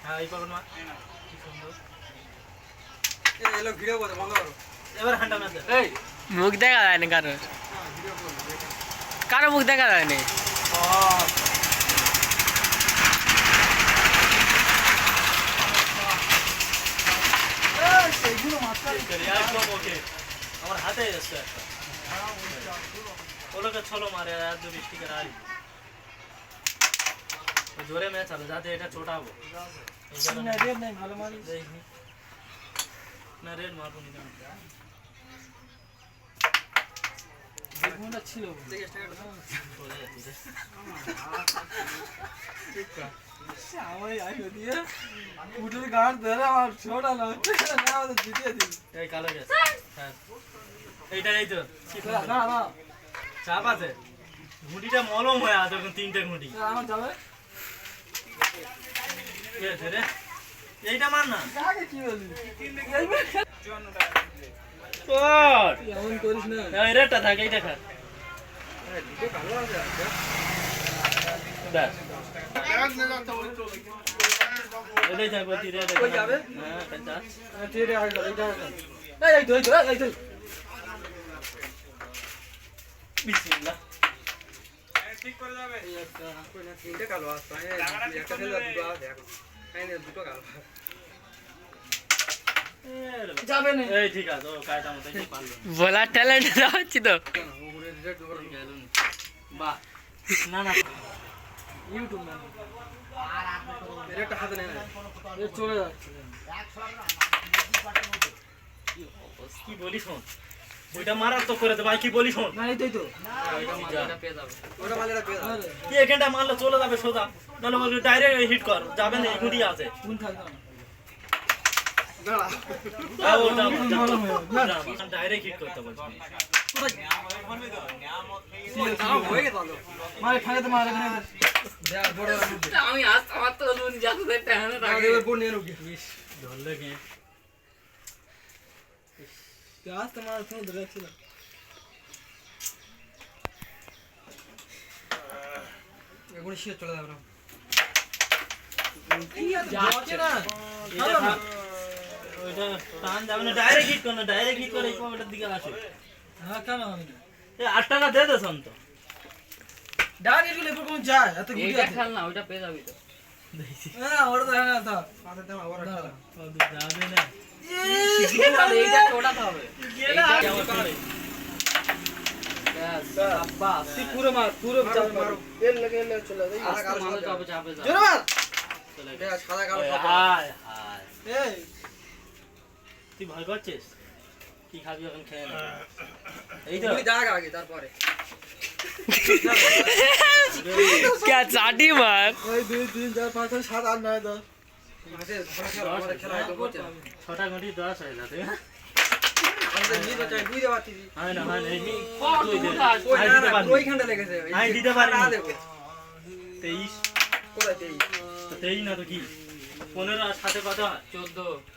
হ্যাঁ এই পাগল মা কি সুন্দর এলো ভিডিও করতে বন্ধ করো এবার হাঁটা না এই মুখ দেখা যায়নি কারো কারো মুখ দেখা যায়নি আমার হাতে এসছে একটা ওলোকে ছলো মারে আর দু স্টিকার আই জোরে ম্যাচ হবে যাতে এটা ছোটাবো না রেড নাই ভালো মারি দেখি না রেড মারবো নি দেখুনটা ছিল দেখে স্টার্ট আমায় আইও দিয়ে উঠে গাড় ধরে আমার ছোড়া না না আমাদের জিতে দিল এই কালো গেছে হ্যাঁ এইটা এই তো না না চাপ আছে ঘুঁটিটা মলম হয়ে আছে এখন তিনটে ঘুঁটি আমার যাবে কে আছে রে এইটা মার না কাকে কি বলি কট এমন করিস না এই রেটটা থাকে এইটা খা দুটো ভালো আছে ব্যাস এটাই থাকবে তীরে কই যাবে? হ্যাঁ কাঁচা ঠিক আছে এইটা এই তো এই তো বিসমিল্লাহ ঠিক করে যাবে এই একটা কই না তিনটে কালো আসছে একটা খেলে দুটো আছে এখন এই নে দুটো কালো যাবে না এই ঠিক আছে ও কায়দা মতো এই পারলো বলার ট্যালেন্ট হচ্ছে তো ওরে রেড করে গেল বাহ না না ইউটিউব না এর একটা হাতে নেই এ চলে যাচ্ছে কি বলি শোন ওইটা মারাত্মক করে দে ভাই কি বলি শোন না এই তো ওইটা পেয়ে যাবে ওটা মালেরা পেয়ে যাবে কি এখানটা মারলে চলে যাবে সোজা নাহলে বলবি ডাইরেক্ট হিট কর যাবে না গুটি আছে কোন থাকবে ডাইরেক্ট হিট করতে বলছি মারে ফাঁকে তো মারে আমি আমার তো যাতে ট্যালেন্ট ধরলে কি গাছ তোমার ফোন ধরে ছিল এখন শিয়ে চলে যাবে না যাচ্ছে না ওইটা টান যাবে না ডাইরেক্ট হিট কর না ডাইরেক্ট হিট করে এই পকেটের দিকে আসে হ্যাঁ কেন হবে না এই 8 টাকা দে দে সন্ত ডাইরেক্ট গুলো এরকম যায় এত গুলি এইটা আছে খেল না ওইটা পেয়ে যাবি তো দেখছি হ্যাঁ ওটা তো হ্যাঁ তা পাতে দাম আবার একটা যাবে না এইটা ছোটাতে হবে বাস তুই পুরো মার পুরো চাপ মারো এর লাগে চলে যাই আস্তে মারো চাপে চাপে যা জোরে মার চলে দেখ সাদা কালো সব হায় হায় এই তুই ভয় করছিস কি খাবি এখন খেয়ে নে এই তো তুই দাগ আগে তারপরে क्या चाटी मार ওই 2 3 4 5 6 7 8 9 10 আমাদের আমাদের খেলা একদম হচ্ছে না ছটা ঘন্টি 10 হয়ে যাবে আমাদের নিয়ে বাচ্চা দুই দেওয়া দিবি হয় না হয় না এই তুই দে ওই আই না দিতে পারবি ওইখানটা লেগেছে আই দিতে পারবি না দেবো 23 কোথায় দেই তো 23 না তো কি 15 আর সাথে কত হয় 14